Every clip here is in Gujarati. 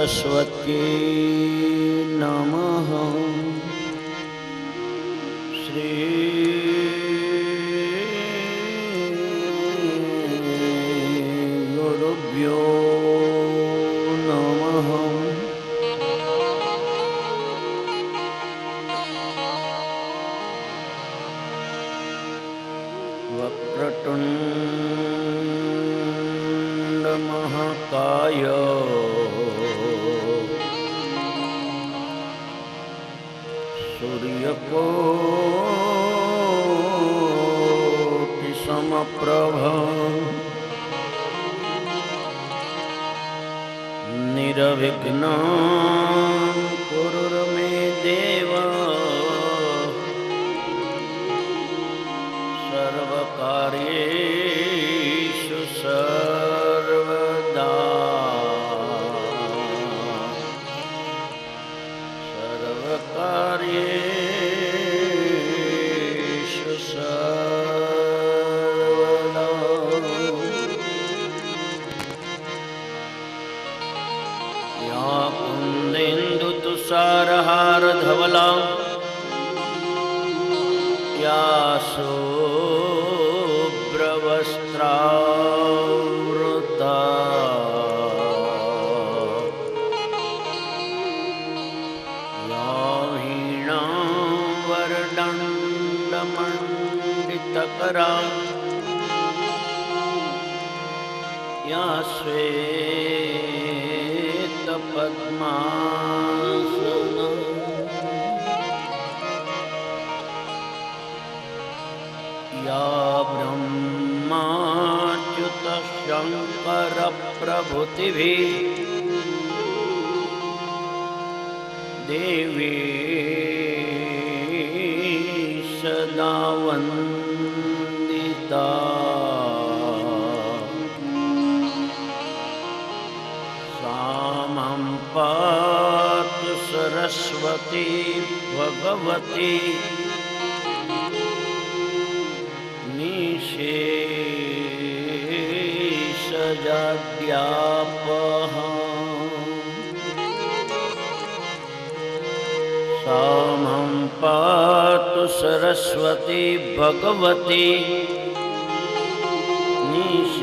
सरस्वती नमः। श्री गुरुभ्यो नमः। वक्रतुंड महाकाय सूर्यकोटि समप्रभ निर्विघ्नं कुरु मे देव सर्वकार्येषु सर्वदा सर्वकार्येषु सर्वदा। या कुन्देन्दुतुषारहारधवला या शुभ्रवस्त्रावृता या वीणावरदण्डमण्डितकरा या श्वेतपद्मासना या ब्रह्माच्युत शंकर प्रभृतिभिः देवी सदा वंदिता। सामं पातु सरस्वती भगवती निशेषजाड्यापः। सामं पातु सरस्वती भगवती निशेषजाड्यापः।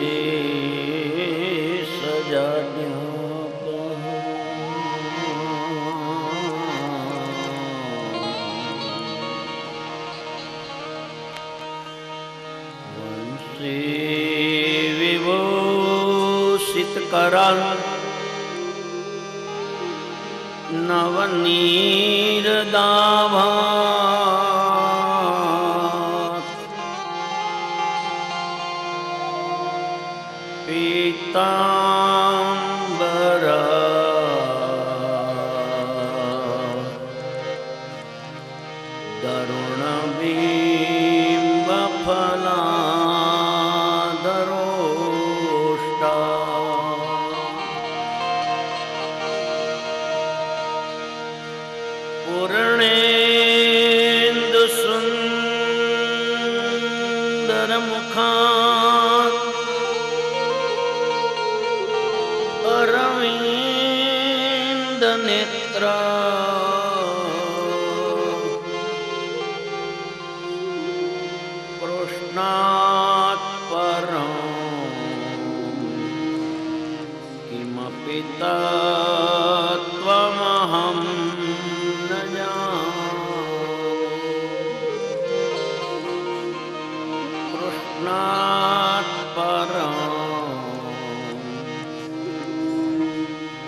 विभूषितकरान् नवनीरदाभात् पीताम्बरा दरुणबिम्बफला पूर्णेन्दु सुंदर मुखात् अरविंद नेत्रा कृष्णात् परं किमपि तत्त्वमहं न जाने। कृष्णात् परं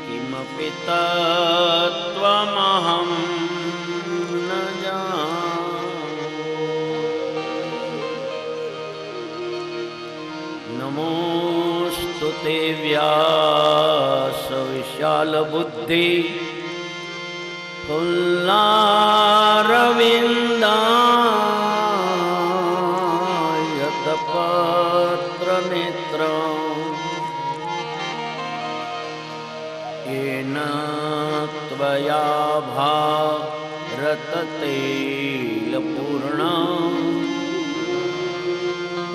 किमपि तत्त्वमहं न जाने। नमोस्तुते व्यास विशालबुद्धि फुल्लारविन्दायतपत्रनेत्रं येन त्वया भारततैलपूर्णं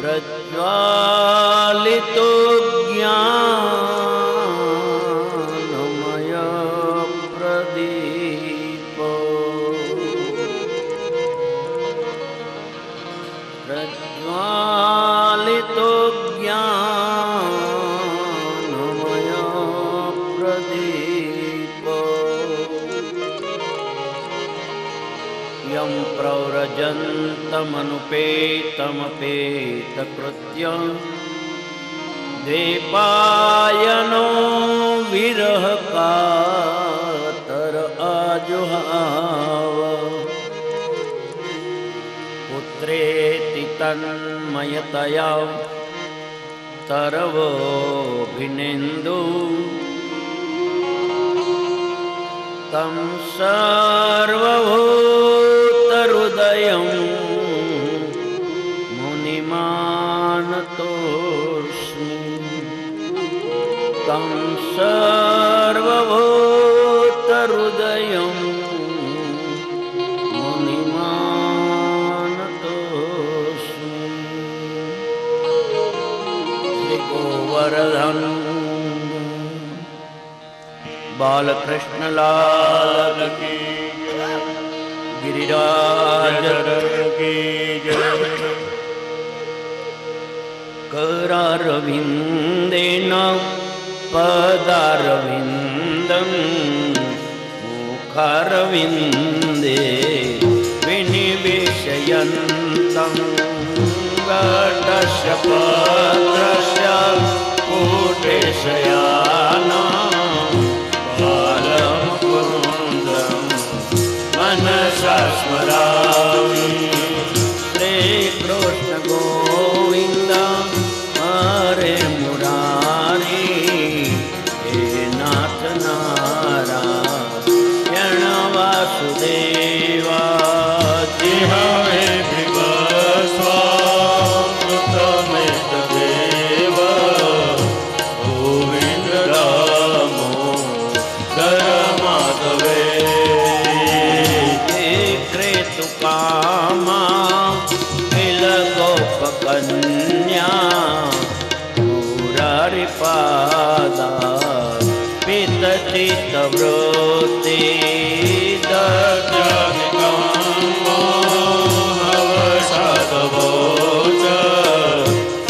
प्रज्वालितो ज्ञानमय यं प्रव्रजन्तमनुपेतमपेतकृत्य द्वैपायनो विरहकातर आजुहाव पुत्रेति तन्मयतया तरवोऽभिनेन्दु तं सर्वभूतहृदयं मुनिमानतोऽस्मि तं सर्वभूतहृदयं मुनिमानतोऽस्मि। श्री गोवर्धन बालकृष्णलाल की गिरिराज की करारविन्देन पदारविन्दं मुखारविन्दे विनिवेशयन्तं वटस्य पत्रस्य कूटे शयानं मनसा स्मरामि श्रीकृष्ण गोविन्द हरे मुरारी हे नाथ नारायण वासुदेवा जिह्वे भृगस्वामृतमेतदेव गोविन्द दामोदर माधवे कामा किल गोपकन्या मुरारिपादा पितचित्तवृत्ति दर्शनिकामोहवसादवोच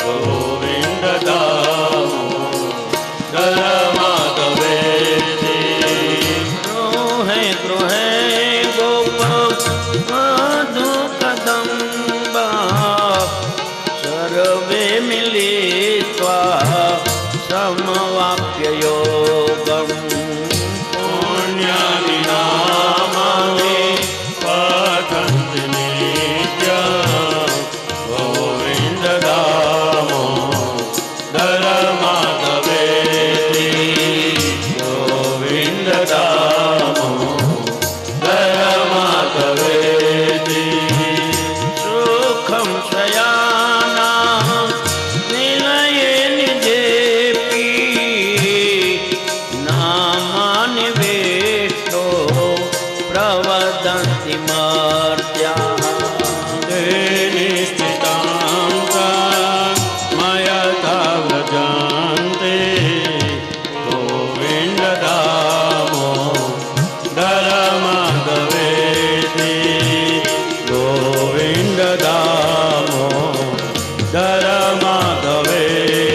गोविन्द दामोदर माधवेति गृहे गृहे गोप मधुकदम्बा सर्वे मिलित्वा समवाप्य योगं पुण्यानि नामानि पठन्ति नित्यं गोविन्द दामोदर माधवेति गोविन्द दामोदर माधवेति सुखं शयानां निलये निजेऽपि नामानि वेष्टो प्रवदन्ति मर्त्याः निश्चितां मयथा व्रजान्ते गोविन्द दामोदर माधवेति गोविन्द दामोदर माधवेति।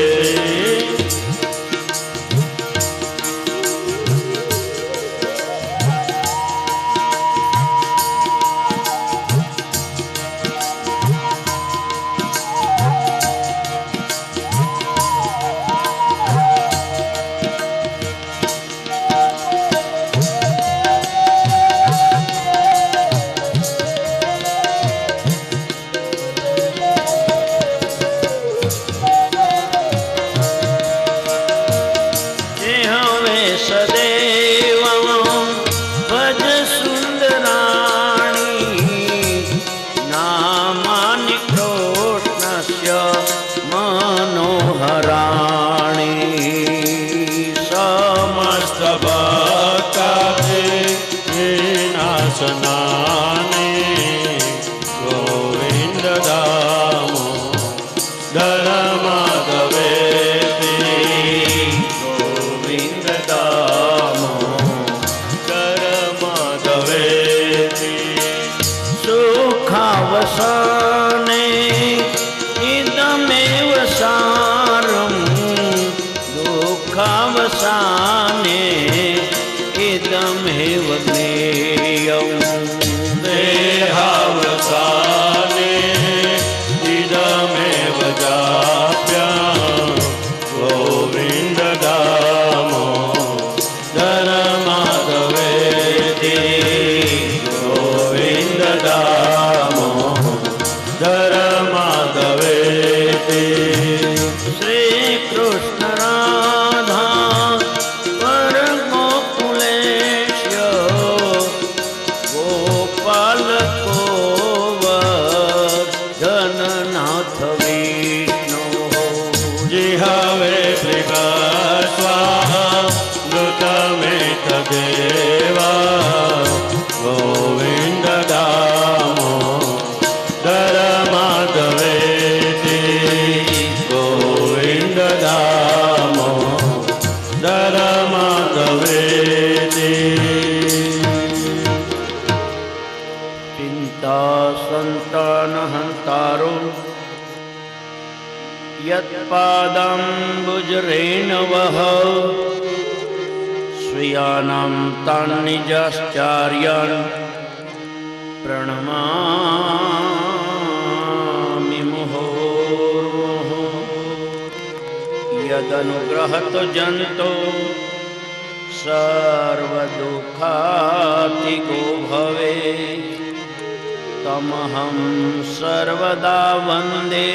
सुखावसाने इदमेव सारं दुःखावसाने इदमेव ज्ञेयं देहा ગોવિંદ દામોદર માધવેતિ શ્રી કૃષ્ણ રાધા પર ગોકુલેશ્ય ગોપાલ જનનાથ વિષ્ણુ જીહવે સ્વાહા નૃતમે તદેવા ગોવિંદ દામોદર માધવેતિ ગોવિંદ દામોદર માધવેતિ ચિંતા સંતાન હંતારો યત્પાદાંબુજરેણવઃ સ્વીયાનાં તાન્નિજાશ્ચાર્યાन् પ્રણમામિ મુહુર્મુહુઃ યદનુગ્રહતો જંતો સર્વદુઃખાતિકો ભવેत् તમહં સર્વદા વંદે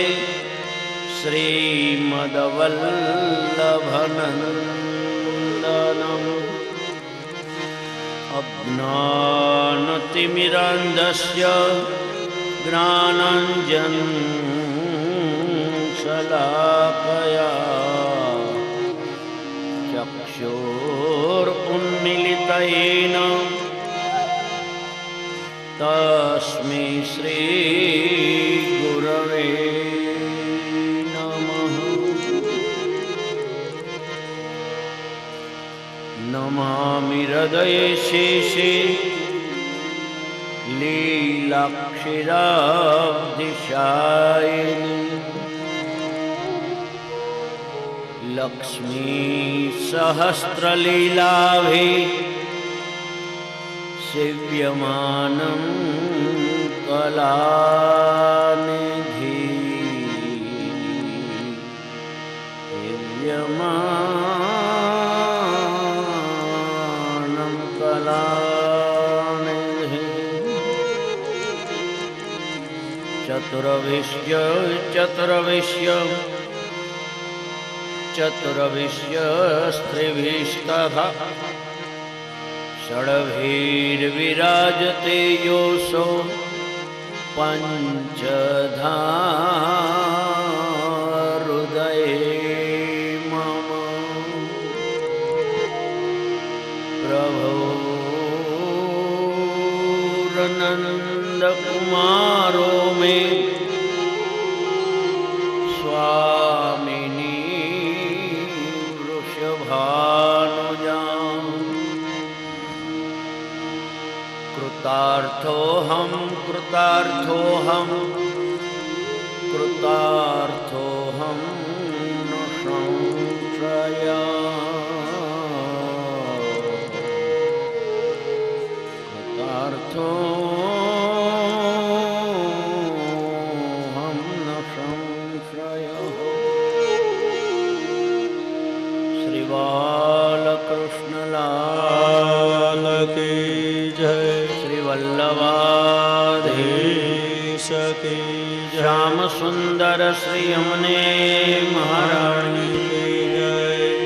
શ્રીમદવલ્લભનંદનમ અજ્ઞાનતિમિરાન્ધસ્ય જ્ઞાનાંજનશલાકયા ચક્ષુરુન્મિલિતયેન તસ્मै શ્રીગુરવે નમામિ હૃદયે શેષે લીલાક્ષીરાબ્ધિશાયિની લક્ષ્મી સહસ્રલીલાભે સેવ્યમાनं કલાનિધિ સેવ્યમાनं કલાનિધિ ચતુર્વિશ્ય ચતુર્વિશ્ય ચતુર્વિશ્ય સ્ત્રીભિષ્ટઃ ષડભીર્વિરાજતે યોऽસૌ પંચધા હૃદયે મમ પ્રભુર્નંદકુમારો મે સ્વામિની વૃષભાનુજા કૃતાર્થોહમ કૃતાર્થોહમ કૃતાર્થોહમ ન સંશયઃ કૃતાર્થોહમ ન સંશયઃ શ્રી બાલકૃષ્ણલાલ કી જય વલ્લભાધીશ કી શ્યામ સુંદર શ્રી અમને મહારાણી કી જય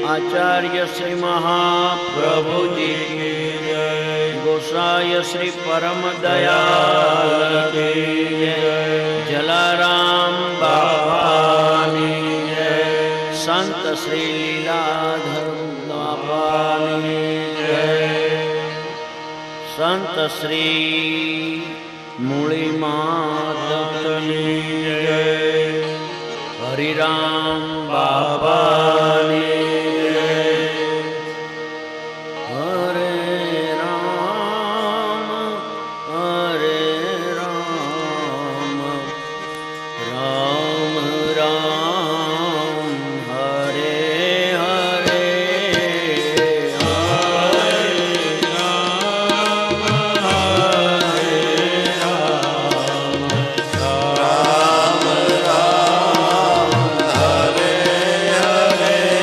આચાર્ય શ્રી મહાપ્રભુજી કી જય ગોસાય શ્રી પરમ દયાલ કી જય જલારામ બાપાની જય સંત શ્રી લીલાધર બાપાની જય સંત શ્રી મૂળી માતની જય હરિરામ બાપાની જય હરે રામ રામ રામ હરે હરે Hare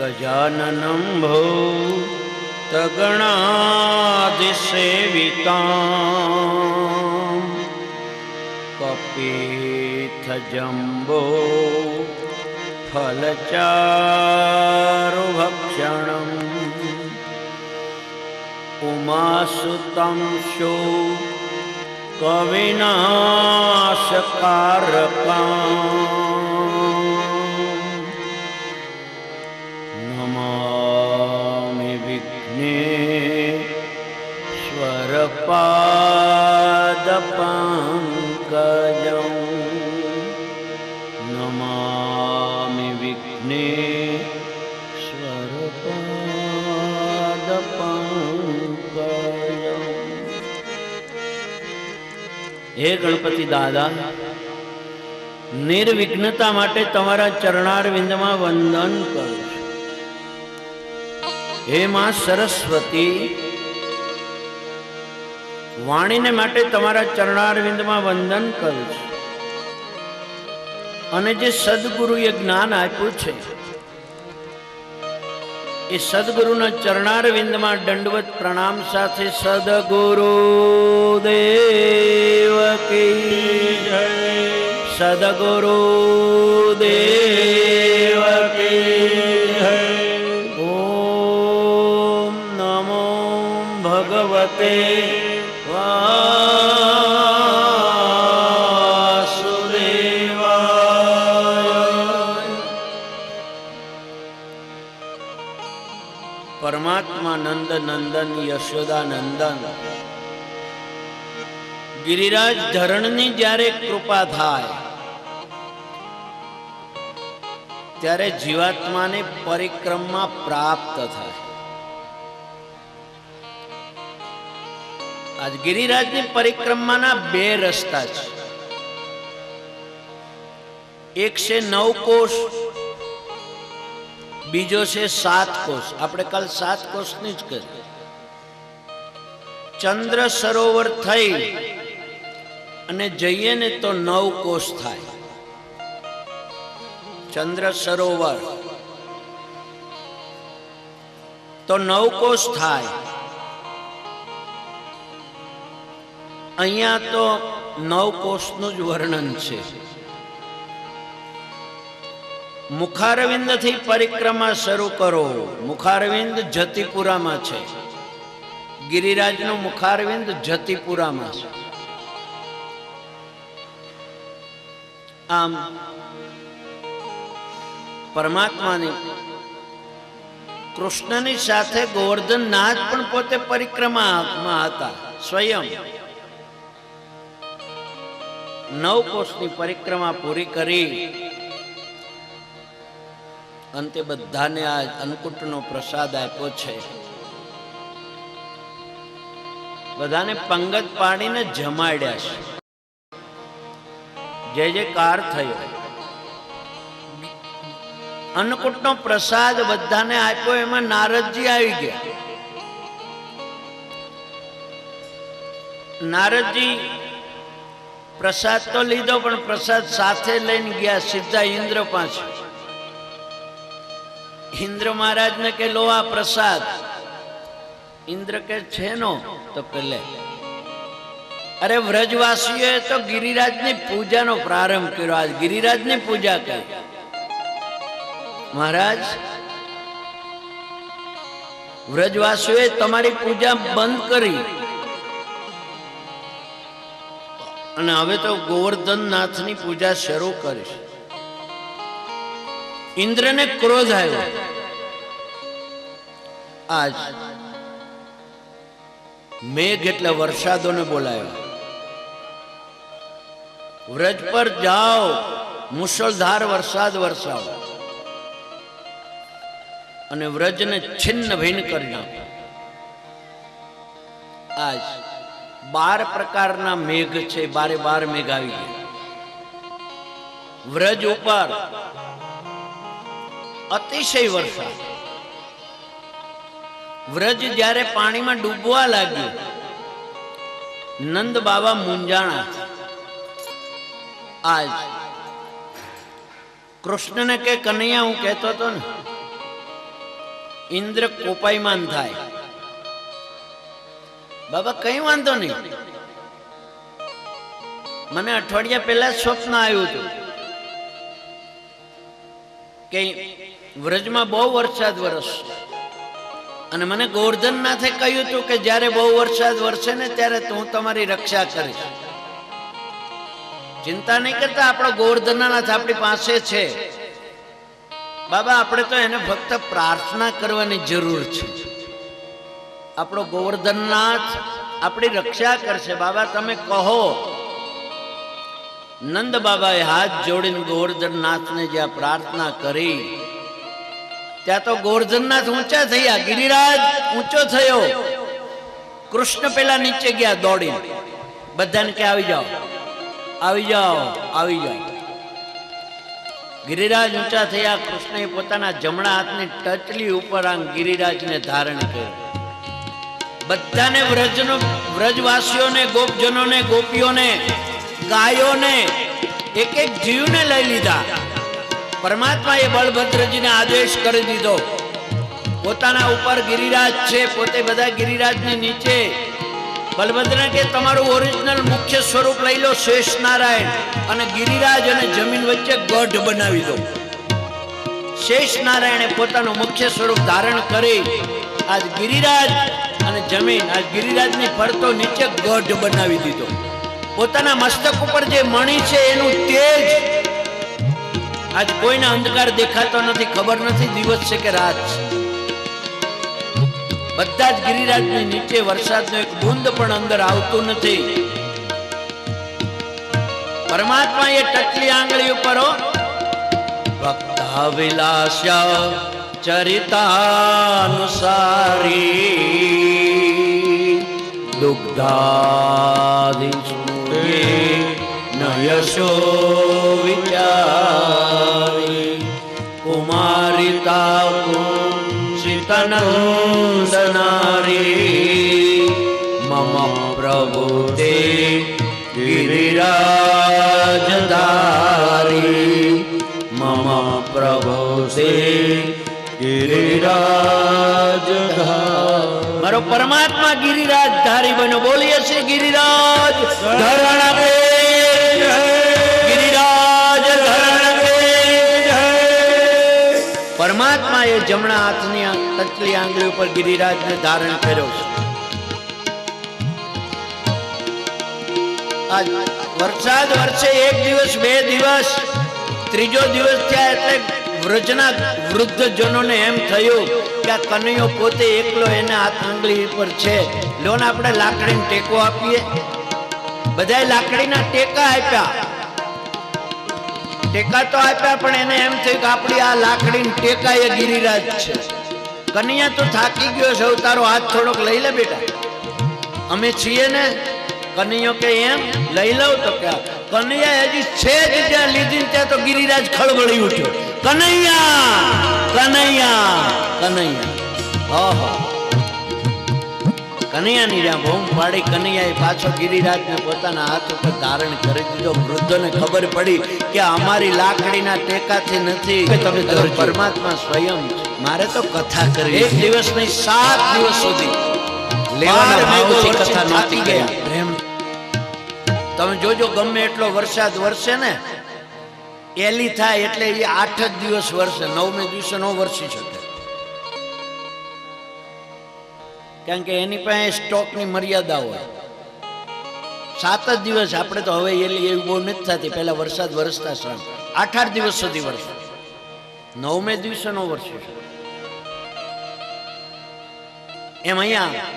गजाननं भूतगणादिसेवितां कपीथजम्बो फलचारुभक्षणम् उमासुतं शो कविनाशकारकाम् नमामि विघ्नेश्वरपादपङ्कजं नमामि विघ्नेश्वरपादपङ्कजं। हे गणपति दादा, निर्विघ्नता માટે તમારા ચરણારવિંદમાં વંદન કરું છું। હે માં સરસ્વતી, વાણીને માટે તમારા ચરણારવિંદમાં વંદન કરું છું અને જે સદગુરુએ જ્ઞાન આપ્યું છે એ સદગુરુના ચરણારવિંદમાં દંડવત પ્રણામ સાથે સદગુરુ દેવ કી જય, સદગુરુ દેવ કી જય। ઓમ નમો ભગવતે પરમાત્મા નંદ નંદન યશોદા નંદન ગિરિરાજ ધરણની જ્યારે કૃપા થાય ત્યારે જીવાત્માને પરિક્રમા પ્રાપ્ત થાય। આજ ગિરિરાજની પરિક્રમાના બે રસ્તા છે, એક છે 9 કોષ, બીજો છે 7 કોષ। આપણે કાલ 7 કોષની જ કરી। ચંદ્ર સરોવર થઈ અને જઈએ ને તો 9 કોષ થાય। ચંદ્ર સરોવર તો 9 કોષ થાય અહીંયા તો 9 કોષનું જ વર્ણન છે. મુખારવિંદથી પરિક્રમા શરૂ કરો. મુખારવિંદ જતિપુરામાં છે. ગિરિરાજનું મુખારવિંદ જતિપુરામાં છે. આમ પરમાત્માની કૃષ્ણની સાથે ગોવર્ધનનાથ પણ પોતે પરિક્રમામાં હતા સ્વયં. 9 કોષની પરિક્રમા પૂરી કરી અંતે બધાને આ અન્નકૂટનો પ્રસાદ આપ્યો છે. બધાને પંગત પાડીને જમાડ્યા છે. જય જયકાર થયો. અન્નકૂટનો પ્રસાદ બધાને આપ્યો. એમાં નારદજી આવી ગયા. નારદજી પ્રસાદ તો લીધો, પણ પ્રસાદ સાથે લઈને ગયા સીધા ઇન્દ્ર પાસે. ઇન્દ્ર મહારાજને કે લો આ પ્રસાદ. ઇન્દ્ર કે છે નો તો પેલે અરે વ્રજવાસીઓએ તો ગિરિરાજની પૂજાનો પ્રારંભ કર્યો. આજ ગિરિરાજની પૂજા કરી. મહારાજ, વ્રજવાસીઓએ તમારી પૂજા બંધ કરી અને હવે તો ગોવર્ધનનાથની પૂજા શરૂ કરીશ. ઇન્દ્રને ક્રોધ આવ્યો. આજ મેઘ એટલે વરસાદોને બોલાવ્યો. વ્રજ પર જાઓ, મુશળધાર વરસાદ વરસાવો અને વ્રજને છિન્ન ભિન્ન કરી નાખો. આજ 12 પ્રકારના મેઘ છે. 12 મેઘ આવી ગયા વ્રજ ઉપર. અતિશય વરસાદ. વ્રજ જ્યારે પાણીમાં ડૂબવા લાગ્યું, નંદ બાબા મૂંઝાણા. આજ કૃષ્ણને કે કનૈયા, હું કહેતો હતો ને, ઇન્દ્ર કોપાયમાન થાય. બાબા કઈ વાંધો નહીં, મને અઠવાડિયા પહેલા સ્વપ્ન આવ્યું હતું કે વ્રજમાં બહુ વરસાદ વરસશે અને મને ગોવર્ધનનાથે કહ્યું હતું કે જ્યારે બહુ વરસાદ વરસે ને ત્યારે હું તમારી રક્ષા કરીશ. ચિંતા નહીં કરતા, આપણો ગોવર્ધનનાથ આપણી પાસે છે. બાબા, આપણે તો એને ફક્ત પ્રાર્થના કરવાની જરૂર છે. આપણો ગોવર્ધનનાથ આપણી રક્ષા કરશે. બાબા તમે કહો. નંદ બાબાએ હાથ જોડીને ગોવર્ધનનાથને જ્યાં પ્રાર્થના કરી ત્યાં તો ગોવર્ધનનાથ ઊંચા થયા. ગિરિરાજ ઊંચો થયો. કૃષ્ણ પેલા નીચે ગયા દોડીને. બધાને કે આવી જાઓ, આવી જાઓ, આવી જાઓ. ગિરિરાજ ઊંચા થયા. કૃષ્ણએ પોતાના જમણા હાથની ટચલી ઉપર આ ગિરિરાજને ધારણ કર્યો. બધાને વ્રજવાસીઓને, ગોપજનોને, ગોપીઓને, ગાયોને, એક એક જીવને લઈ લીધા. પરમાત્માએ બળભદ્રજીને આદેશ કરી દીધો. પોતાના ઉપર ગિરિરાજ છે, પોતે બધા ગિરિરાજની નીચે. બલભદ્રને કે તમારું ઓરિજિનલ મુખ્ય સ્વરૂપ લઈ લો, શેષ નારાયણ, અને ગિરિરાજ અને જમીન વચ્ચે ગઢ બનાવી દો. શેષ નારાયણે પોતાનું મુખ્ય સ્વરૂપ ધારણ કરી આજ ગિરિરાજ અને જમીન, આજ ગિરિરાજની ફરતો નીચે ગઢ બનાવી દીધો. પોતાના મસ્તક ઉપર જે મણી છે એનું તેજ આજ કોઈને અંધકાર દેખાતો નથી, ખબર નથી દિવસ છે કે રાત છે. બધા જ ગિરિરાજની નીચે વરસાદનો એક બુંદ પણ અંદર આવતું નથી. પરમાત્મા એ ટચલી આંગળી ઉપર ભક્તા વિલાસ્યા ચરિતાનુસારી દુગ્ધાદિ નયશો વિચારી કુમારિતા નંદનારી મમ પ્રભુ તે ગિરિરાજધારી મમ પ્રભુ તે ગિરિરાજધારી. મારો પરમ પરમાત્મા ગિરિરાજ ધારી બન્યો. બોલીએ છીએ ગિરિરાજ ધરણ કે જય, ગિરિરાજ ધરણ કે જય. પરમાત્મા એ જમણા હાથની ટચલી આંગળી ઉપર ગિરિરાજને ધારણ કર્યો છે. આજ વરસાદ વરસે એક દિવસ, બે દિવસ, ત્રીજો દિવસ થયા એટલે વ્રજના વૃદ્ધ જનોને એમ થયું કે આ કનૈયો પોતે એકલો એને હાથ આંગળી પર છે, લો ને આપણે લાકડીને ટેકો આપીએ. બધાય લાકડીના ટેકા આપ્યા, ટેકા તો આપ્યા, પણ એને એમ થયું કે આપણી આ લાકડીને ટેકા એ ગિરિરાજ છે. કનૈયા તો થાકી ગયો છે, તારો હાથ થોડોક લઈ લે બેટા, અમે છીએ ને. કનૈયો કે એમ લઈ લઉં તો ક્યાં? કનૈયા હજી છે જ જ્યાં લીધી ત્યાં તો ગિરિરાજ ખળબળી ઉઠ્યો. કનૈયા કનૈયા કનૈયા. ઓહો, કનૈયાની જ્યાં બૂમ પાડી, કનૈયાએ પાછો ગિરિરાજને પોતાના હાથ ઉપર ધારણ કરી દીધો. વૃદ્ધોને ખબર પડી કે અમારી લાકડીના ટેકાથી નથી, તમે પરમાત્મા સ્વયં. મારે તો કથા કરી, એક દિવસ નહીં 7 દિવસ સુધી કથા નહોતી ગયા. તમે જોજો, ગમે એટલો વરસાદ વરસે ને, એલી થાય એટલે એ 8 જ દિવસ વરસે, 9મે દિવસે ન વરસી શકે, કારણ કે એની પાસે સ્ટોકની મર્યાદા હોય. 7 જ દિવસ. આપણે તો હવે એલી એવી બહુ નથી થતી, પહેલા વરસાદ વરસતા 8 દિવસ સુધી વરસે, 9મે દિવસે ન વરસી શકે. એમ અહીંયા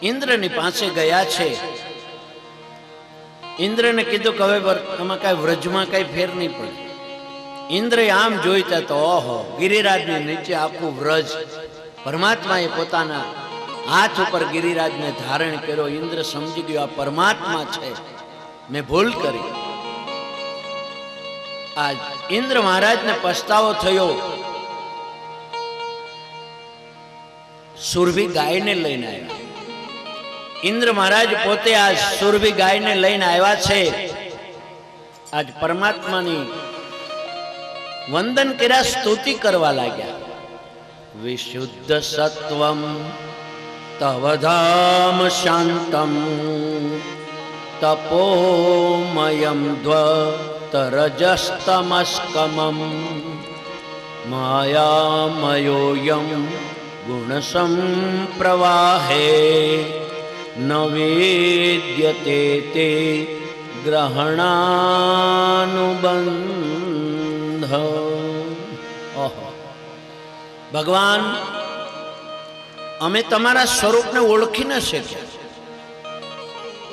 ઇન્દ્રની પાસે ગયા છે. ઇન્દ્રને કીધું કે હવે આમાં કઈ વ્રજમાં કઈ ફેર નહીં પડે. ઇન્દ્ર આમ જોઈતા તો ઓહો, ગિરિરાજની નીચે આખું વ્રજ. પરમાત્માએ પોતાના હાથ ઉપર ગિરિરાજને ધારણ કર્યો. ઇન્દ્ર સમજી ગયો આ પરમાત્મા છે, મેં ભૂલ કરી. આજ ઇન્દ્ર મહારાજને પસ્તાવો થયો. સુરભી ગાયને લઈને આવ્યા. ઇન્દ્ર મહારાજ પોતે આજ સુરભી ગાયને લઈને આવ્યા છે. આજ પરમાત્માની વંદન કર્યા, સ્તુતિ કરવા લાગ્યા. વિશુદ્ધ સત્વમ તવ ધામ શાંતમ તપોમયમ દ્વતરજસ્તમસ્કમમ માયામયોયમ ગુણસંપ્રવાહે ન વેદ્યતે તે ગ્રહણાનુબંધ. ઓહો, ભગવાન, અમે તમારા સ્વરૂપને ઓળખી ન શક્યા.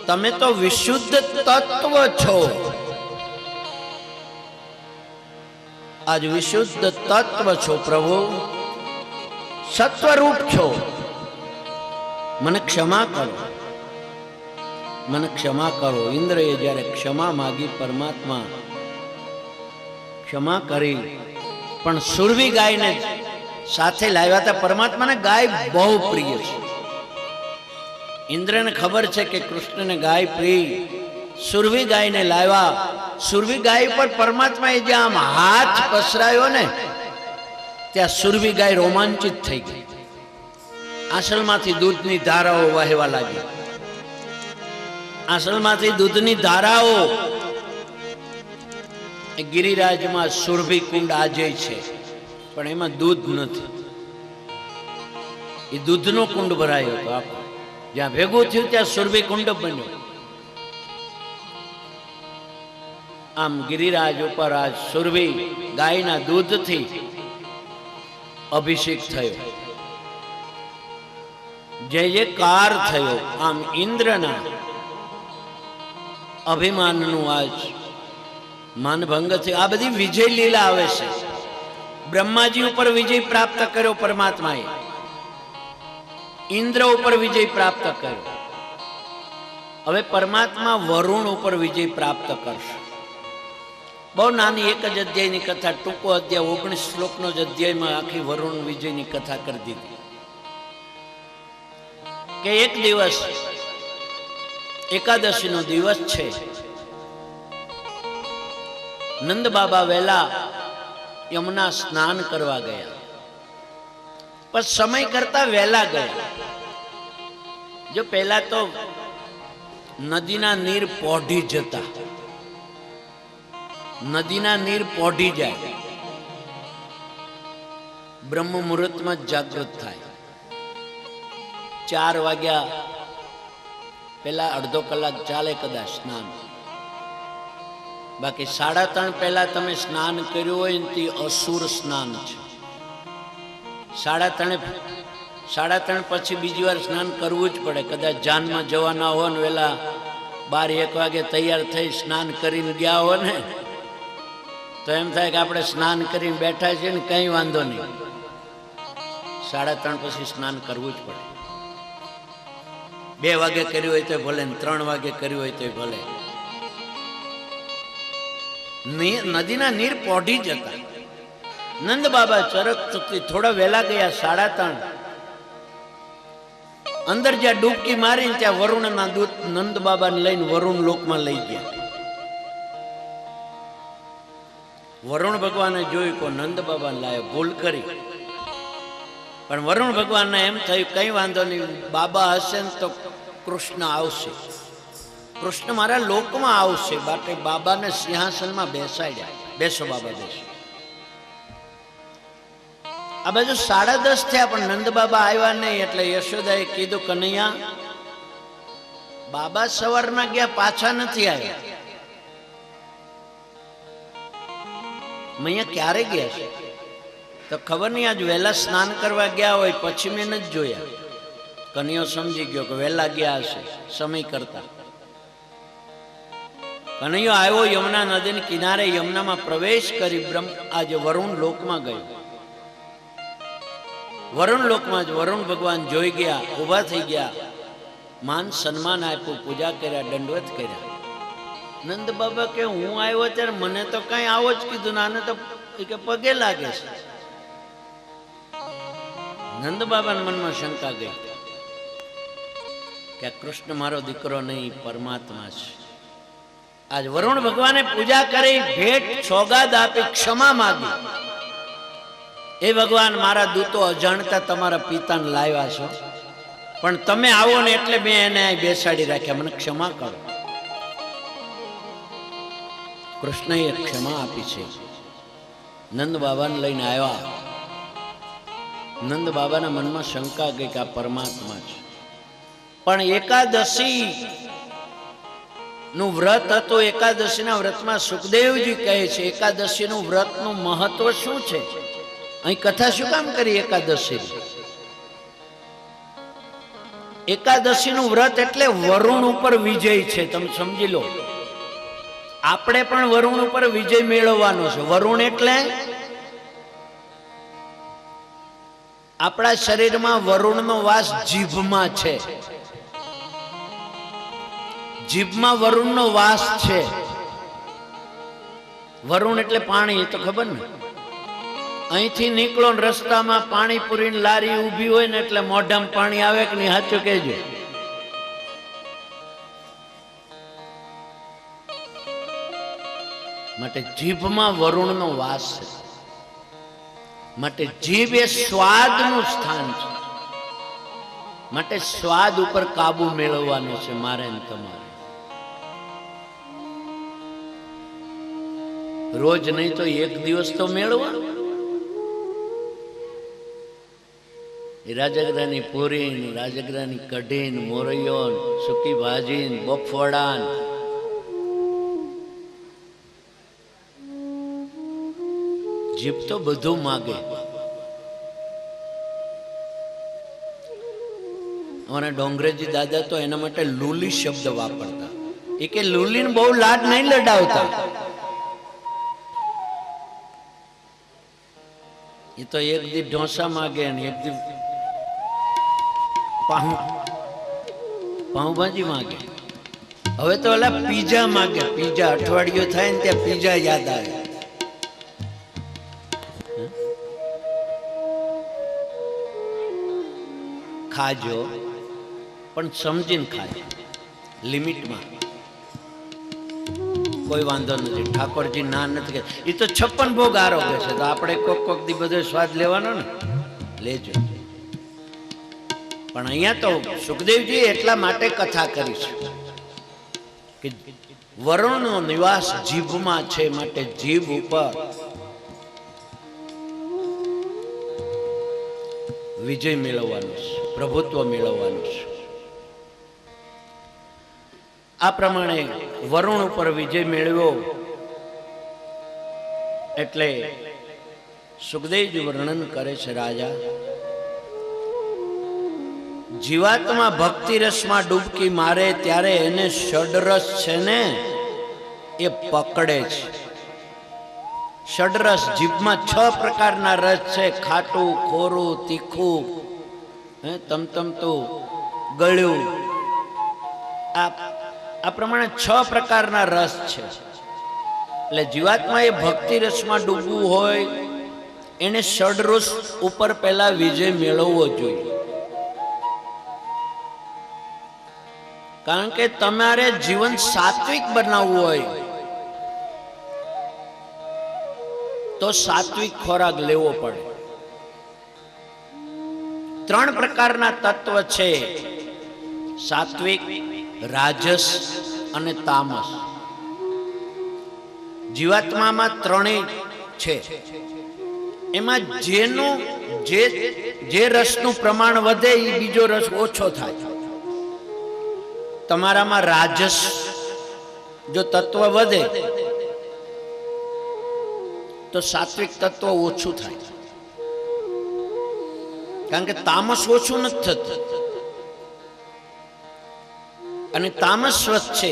તમે તો વિશુદ્ધ તત્વ છો. આજ વિશુદ્ધ તત્વ છો પ્રભુ, સત્વરૂપ છો. મને ક્ષમા કરો, મને ક્ષમા કરો. ઇન્દ્રએ જ્યારે ક્ષમા માગી, પરમાત્મા ક્ષમા કરી. પણ સુરવી ગાયને સાથે લાવ્યા હતા. પરમાત્માને ગાય બહુ પ્રિય છે. ઇન્દ્રને ખબર છે કે કૃષ્ણને ગાય પ્રિય. સુરવી ગાયને લાવ્યા. સુરવી ગાય પર પરમાત્માએ જ્યાં આમ હાથ પસરાયો ને, ત્યાં સુરવી ગાય રોમાંચિત થઈ ગઈ. આંસળમાંથી દૂધની ધારાઓ વહેવા લાગી. આંસળમાંથી દૂધની ધારાઓ. ગિરિરાજમાં સુરભી કુંડ આજે છે, પણ એમાં દૂધ નથી. એ દૂધનો કુંડ ભરાયો હતો આખો. જ્યાં ભેગું થયું ત્યાં સુરભી કુંડ બન્યો. આમ ગિરિરાજ ઉપર આજ સુરભી ગાયના દૂધથી અભિષેક થયો, જય જયકાર થયો. આમ ઇન્દ્રના અભિમાનનું આજ માનભંગ થયો. આ બધી વિજય લીલા આવે છે. બ્રહ્માજી ઉપર વિજય પ્રાપ્ત કર્યો પરમાત્માએ, ઇન્દ્ર ઉપર વિજય પ્રાપ્ત કર્યો. હવે પરમાત્મા વરુણ ઉપર વિજય પ્રાપ્ત કરશે. બહુ નાની એક જ અધ્યાયની કથા, ટૂંકો અધ્યાય, 19 શ્લોકનો જ અધ્યાયમાં આખી વરુણ વિજયની કથા કરી દીધી. કે એક દિવસ એકાદશીનો દિવસ છે. નંદ બાબા વહેલા યમુના સ્નાન કરવા ગયા, પણ સમય કરતા વહેલા ગયા. જો પહેલા તો નદીના નીર પોઢી જતા, નદીના નીર પોઢી જાય, બ્રહ્મ મુહૂર્તમાં જ જાગૃત થાય. 4 વાગ્યા પહેલા અડધો કલાક ચાલે કદાચ સ્નાન, બાકી 3:30 પહેલા તમે સ્નાન કર્યું હોય ને તે અસુર સ્નાન છે. 3:30 પછી બીજી વાર સ્નાન કરવું જ પડે. કદાચ જાનમાં જવાના હો ને વહેલા 12-1 વાગે તૈયાર થઈ સ્નાન કરીને ગયા હો ને તો એમ થાય કે આપણે સ્નાન કરીને બેઠા છીએ ને કંઈ વાંધો નહીં. 3:30 પછી સ્નાન કરવું જ પડે. 2 વાગે કર્યું હોય તો ભલે, 3 વાગે કર્યું હોય તો ભલે. નદીના નીર પોઢી જતા. નંદ બાબા ચરકથી થોડા વહેલા ગયા, 3:30. અંદર જ્યાં ડૂબકી મારીને ત્યાં વરુણના દૂત નંદ બાબાને લઈને વરુણ લોકમાં લઈ ગયા. વરુણ ભગવાને જોયું કે નંદ બાબાને લાયો, ભૂલ કરી. પણ વરુણ ભગવાનને એમ થયું કઈ વાંધો નહીં, બાબા હશે ને તો કૃષ્ણ આવશે, કૃષ્ણ મારા લોકમાં આવશે. બાકી બાબાને સિંહાસનમાં બેસાડ્યા, બેસો બાબા બેસો. આ બાજુ 10:30 થયા પણ નંદ બાબા આવ્યા નહીં. એટલે યશોદાએ કીધું, કનૈયા બાબા સવારના ગયા, પાછા નથી આવ્યા. મૈયા ક્યારે ગયા છે? તો ખબર નહીં, આજ વહેલા સ્નાન કરવા ગયા હોય, પછી મેં નથી જોયા. કનૈયો સમજી ગયો કે વહેલા ગયા હશે સમય કરતા. કનૈયો આવ્યો યમુના નદીના કિનારે, યમુનામાં પ્રવેશ કરી આજે વરુણ લોકમાં ગયો. વરુણ લોકમાં જ વરુણ ભગવાન જોઈ ગયા, ઊભા થઈ ગયા, માન સન્માન આપ્યું, પૂજા કર્યા, દંડવત કર્યા. નંદ બાબા કે હું આવ્યો ત્યારે મને તો કઈ આવો જ કીધું, આને તો કે પગે લાગે છે. નંદ બાબાના મનમાં શંકા ગઈ કે કૃષ્ણ મારો દીકરો નહીં, પરમાત્મા છે. આજ વરુણ ભગવાને પૂજા કરી, ભેટ સોગાદ આપી, ક્ષમા માંગી. એ ભગવાન, મારા દૂતો અજાણતા તમારા પિતાને લાવ્યા છો, પણ તમે આવો ને એટલે મેં એને અહીં બેસાડી રાખ્યા, મને ક્ષમા કરો. કૃષ્ણએ ક્ષમા આપી છે. નંદ બાબાને લઈને આવ્યા. નંદ બાબાના મનમાં શંકા ગઈ કે આ પરમાત્મા છે. પણ એકાદશી નું વ્રત હતું. એકાદશીના વ્રતમાં સુખદેવજી કહે છે એકાદશીનું વ્રતનું મહત્વ શું છે. અહીં કથા શું કામ કરી એકાદશી? એકાદશીનું વ્રત એટલે વરુણ ઉપર વિજય છે. તમે સમજી લો, આપણે પણ વરુણ ઉપર વિજય મેળવવાનો છે. વરુણ એટલે આપણા શરીરમાં વરુણનો વાસ જીભમાં છે. જીભમાં વરુણનો વાસ છે. વરુણ એટલે પાણી, એ તો ખબર ને. અહીંથી નીકળો ને રસ્તામાં પાણીપુરીની લારી ઊભી હોય ને એટલે મોઢામાં પાણી આવે કે નહીં, સાચું કહેજો. માટે જીભમાં વરુણનો વાસ છે. માટે જીભ એ સ્વાદનું સ્થાન છે. માટે સ્વાદ ઉપર કાબુ મેળવવાનો છે મારે ને તમારે. રોજ નહીં તો એક દિવસ તો મેળવવાનો. રાજગરાની પૂરી, રાજગરાની કઢી, મોરૈયો, સૂકી ભાજી, બફોડા, જીભ તો બધું માગે. અમારા ડોંગરેજી દાદા તો એના માટે લુલી શબ્દ વાપરતા. એ કે લુલીને બહુ લાડ નહીં લડાવતા. એ તો એક દી ઢોસા માગે ને એક દી પાઉંભાજી માગે. હવે તો ઓલા પીઝા માગે. પીઝા અઠવાડિયું થાય ને ત્યાં પીઝા યાદ આવે. ખાજો પણ સમજીને ખાજો, લિમિટમાં. કોઈ વાંધો નથી. ઠાકોરજી ના નથી કે એ તો 56 ભોગ આરોગ્ય છે, તો આપણે કોક દી બધો સ્વાદ લેવાનો ને, લેજો. પણ અહીંયા તો સુખદેવજી એટલા માટે કથા કરી છે કે વરુણનો નિવાસ જીભમાં છે, માટે જીભ ઉપર વિજય મેળવવાનો છે, પ્રભુત્વ મેળવવાનું છે. આ પ્રમાણે વરુણ ઉપર વિજય મેળવ્યો એટલે સુખદેવજી વર્ણન કરે છે, રાજા જીવાત્મા ભક્તિ રસમાં ડૂબકી મારે ત્યારે એને ષડરસ છે ને એ પકડે છે. ષડરસ જીભમાં 6 પ્રકારના રસ છે, ખાટું, ખોરું, તીખું, તમતમતું, ગળ્યું. આ પ્રમાણે 6 પ્રકારના રસ છે. એટલે જીવાત્મા એ ભક્તિ રસમાં ડૂબવું હોય એને ષડરસ ઉપર પહેલા વિજય મેળવવો જોઈએ. કારણ કે તમારે જીવન સાત્વિક બનાવવું હોય તો સાત્વિક ખોરાક લેવો પડે. 3 પ્રકારના તત્વ છે, સાત્વિક, રાજસ અને તામસ. જીવાત્મામાં 3 છે. એમાં જેનું જે રસનું પ્રમાણ વધે એ બીજો રસ ઓછો થાય. તમારામાં રાજસ જો તત્વ વધે તો સાત્વિક તત્વ ઓછું થાય. કારણ કે તામસ ઓછું નથી થતું અને તામસ સ્વચ્છ છે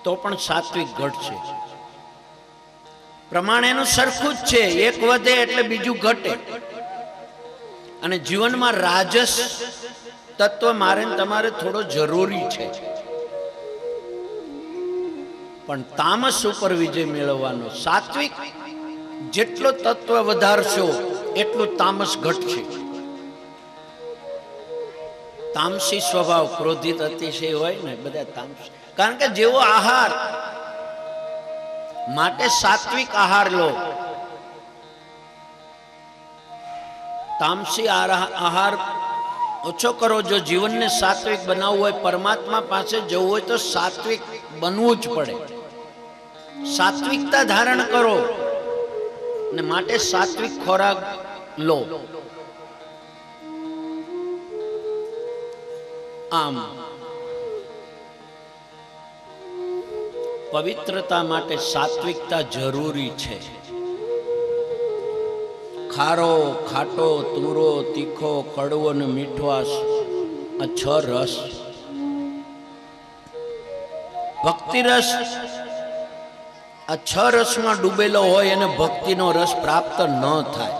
તો પણ સાત્વિક ઘટશે. પ્રમાણ એનું સરખું જ છે, એક વધે એટલે બીજું ઘટે. અને જીવનમાં રાજસ તત્વ મારે તમારે થોડો જરૂરી છે, પણ તામસ ઉપર વિજય મેળવવાનો. સાત્વિક જેટલો તત્વ વધારશો એટલું તામસ ઘટશે. તામસી સ્વભાવ, ક્રોધિત અતિશય હોય ને બધા તામસ. કારણ કે જેવો આહાર, માટે સાત્વિક આહાર લો. તામસી આહાર ઓછો કરો. જો જીવનને સાત્વિક બનાવવું હોય, પરમાત્મા પાસે જવું હોય તો સાત્વિક બનવું જ પડે. સાત્વિકતા ધારણ કરો ને માટે સાત્વિક ખોરાક લો. આમ પવિત્રતા માટે સાત્વિકતા જરૂરી છે. ખારો, ખાટો, તુરો, તીખો, કડવો અને મીઠો, આ 6 રસ. ભક્તિ રસ આ 6 રસમાં ડૂબેલો હોય અને ભક્તિનો રસ પ્રાપ્ત ન થાય.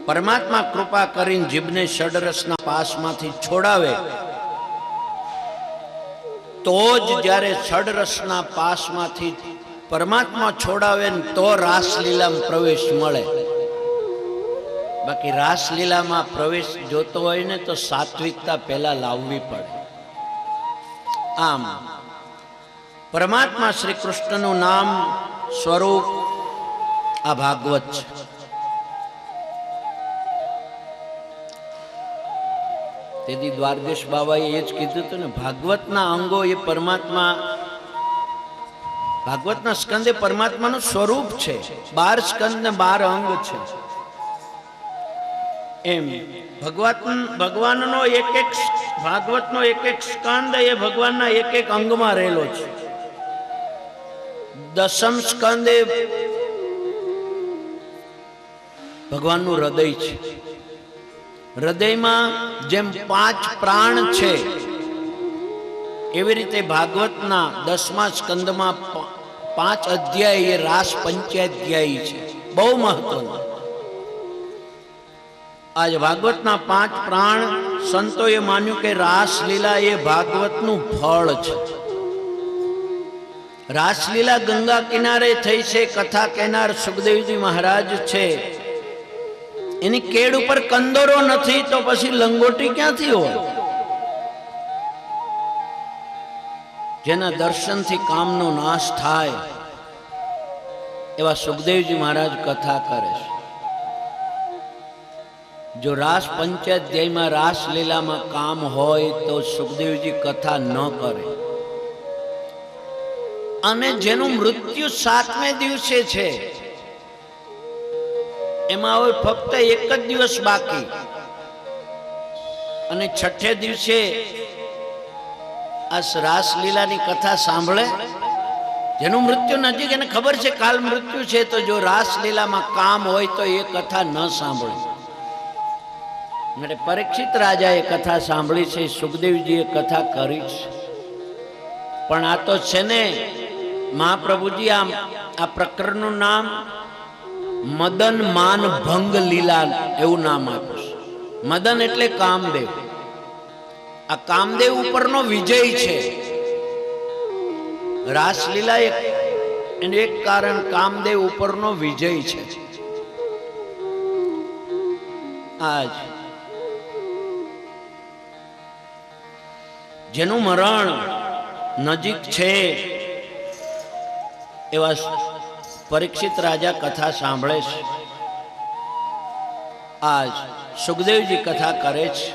પરમાત્મા કૃપા કરીને જીભને ષડરસના પાસમાંથી છોડાવે તો જ જ્યારે ષડરસના પાસમાંથી પરમાત્મા છોડાવે ને તો રાસલીલામાં પ્રવેશ મળે. બાકી રાસલીલામાં પ્રવેશ જોતો હોય ને તો સાત્વિકતા પહેલા લાવવી પડે. આમ પરમાત્મા શ્રી કૃષ્ણનું નામ, સ્વરૂપ આ ભાગવત છે. તેથી દ્વારકેશ બાબાએ એ જ કીધું હતું ને, ભાગવતના અંગો એ પરમાત્મા, ભાગવતના સ્કંદ એ પરમાત્માનું સ્વરૂપ છે. 12 સ્કંદ ને 12 અંગ છે. એમ ભગવાનનો એક ભાગવતનો એક સ્કંદ એ ભગવાનના એક અંગમાં રહેલો છે. 10મ સ્કંદ એ ભગવાનનું હૃદય છે. હૃદયમાં જેમ 5 પ્રાણ છે એવી રીતે ભાગવતના 10મા સ્કંદમાં 5 અધ્યાય એ રાસ પંચાધ્યાયી છે. બહુ મહત્વનું. આજ ભાગવતના 5 પ્રાણ સંતોએ માન્યું કે રાસલીલા એ ભાગવતનું ફળ છે. રાસલીલા ગંગા કિનારે થઈ છે. કથા કહેનાર સુખદેવજી મહારાજ છે. એની કેડ ઉપર કંદોરો નથી તો પછી લંગોટી ક્યાંથી હોય? જેના દર્શનથી કામનો નાશ થાય એવા સુખદેવજી મહારાજ કથા કરે છે. જો રાસ પંચાધ્યાયમાં રાસલીલામાં કામ હોય તો સુખદેવજી કથા ન કરે. અને જેનું મૃત્યુ 7મે દિવસે છે એમાં હવે ફક્ત એક જ દિવસ બાકી, અને 6થે દિવસે આ રાસલીલાની કથા સાંભળે. જેનું મૃત્યુ નજીક, એને ખબર છે કાલ મૃત્યુ છે, તો જો રાસલીલામાં કામ હોય તો એ કથા ન સાંભળે. એટલે પરીક્ષિત રાજાએ કથા સાંભળી છે, સુખદેવજીએ કથા કરી છે. પણ આ તો છે ને મહાપ્રભુજી આ પ્રકરણનું નામ મદન માન ભંગ લીલા એવું નામ આપ્યું છે. મદન એટલે કામદેવ. આ કામદેવ ઉપરનો વિજય છે. રાસલીલા એનું એક કારણ કામદેવ ઉપરનો વિજય છે. આજ જેનું મરણ નજીક છે એવા પરીક્ષિત રાજા કથા સાંભળે છે. આજ સુખદેવજી કથા કરે છે.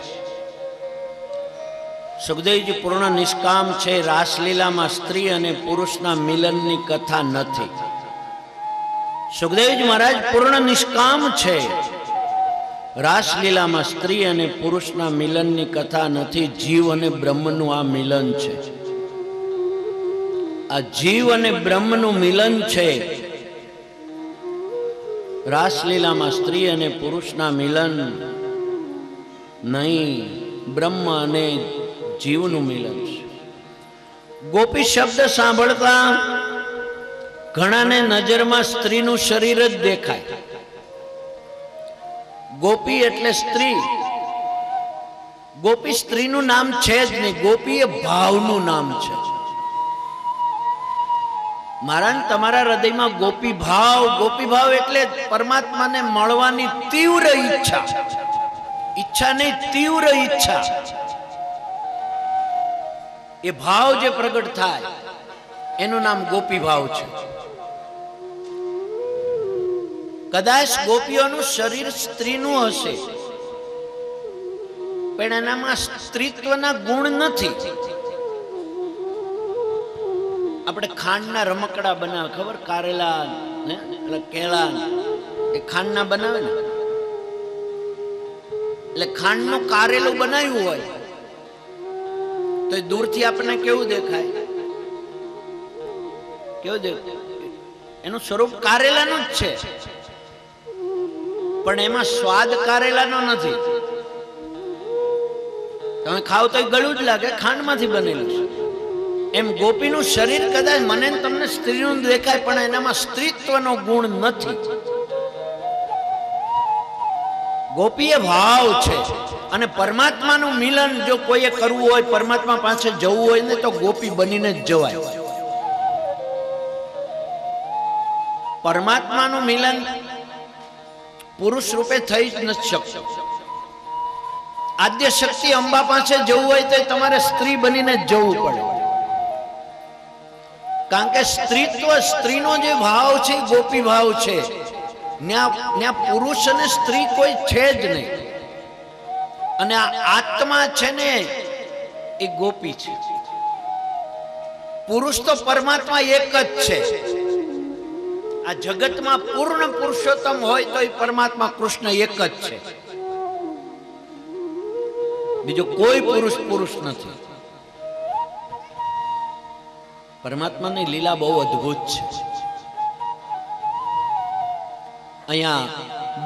સુખદેવજી પૂર્ણ નિષ્કામ છે. રાસલીલામાં સ્ત્રી અને પુરુષના મિલનની કથા નથી. સુખદેવજી મહારાજ પૂર્ણ નિષ્કામ છે. રાસલીલામાં સ્ત્રી અને પુરુષના મિલનની કથા નથી. જીવ અને બ્રહ્મનું આ મિલન છે. આ જીવ અને બ્રહ્મનું મિલન છે. રાસલીલામાં સ્ત્રી અને પુરુષના મિલન નહીં, બ્રહ્મ અને જીવનું મિલન છે. ગોપી શબ્દ સાંભળતા ઘણાને નજરમાં સ્ત્રીનું શરીર જ દેખાય. ગોપી એટલે સ્ત્રી. ગોપી સ્ત્રીનું નામ છે જ નહીં, ગોપી એ ભાવનું નામ છે. મારા તમારા હૃદયમાં ગોપી ભાવ એટલે પરમાત્માને મળવાની તીવ્ર ઈચ્છા. ઈચ્છા નહીં, તીવ્ર ઈચ્છા. એ ભાવ જે પ્રગટ થાય એનું નામ ગોપી ભાવ છે. કદાચ ગોપીઓનું શરીર સ્ત્રીનું હશે, પણ એનામાં સ્ત્રીત્વના ગુણ નથી. આપણે ખાંડના રમકડા બનાવે, ખબર? કારેલા ને કેળા એ ખાંડના બનાવે ને, એટલે ખાંડનું કારેલું બનાવ્યું હોય તો દૂરથી આપણને કેવું દેખાય? કેવું દેખાય? એનું સ્વરૂપ કારેલાનું જ છે, પણ એમાં સ્વાદ કારેલાનો નથી. તમે ખાવ તો ગળું જ લાગે, ખાંડમાંથી બનેલું છે. એમ ગોપીનું શરીર કદાચ મને તમને સ્ત્રીનું દેખાય, પણ એનામાં સ્ત્રીત્વનો ગુણ નથી. ગોપી એ ભાવ છે. અને પરમાત્માનું મિલન જો કોઈએ કરવું હોય, પરમાત્મા પાસે જવું હોય ને, તો ગોપી બનીને જ જવાય. પરમાત્માનું મિલન પુરુષ રૂપે થઈ જ નથી શકતું. આદ્ય શક્તિ અંબા પાસે જવું હોય તો તમારે સ્ત્રી બનીને જ જવું પડે. કારણ કે સ્ત્રીત્વ, સ્ત્રીનો જે ભાવ છે ગોપી ભાવ છે. ત્યાં પુરુષ અને સ્ત્રી કોઈ છે જ નહીં. અને આ આત્મા છે ને એ ગોપી છે. પુરુષ તો પરમાત્મા એક જ છે. આ જગતમાં પૂર્ણ પુરુષોત્તમ હોય તો એ પરમાત્મા કૃષ્ણ એક જ છે. બીજો કોઈ પુરુષ નથી. પરમાત્માની લીલા બહુ અદ્ભુત છે. અહીંયા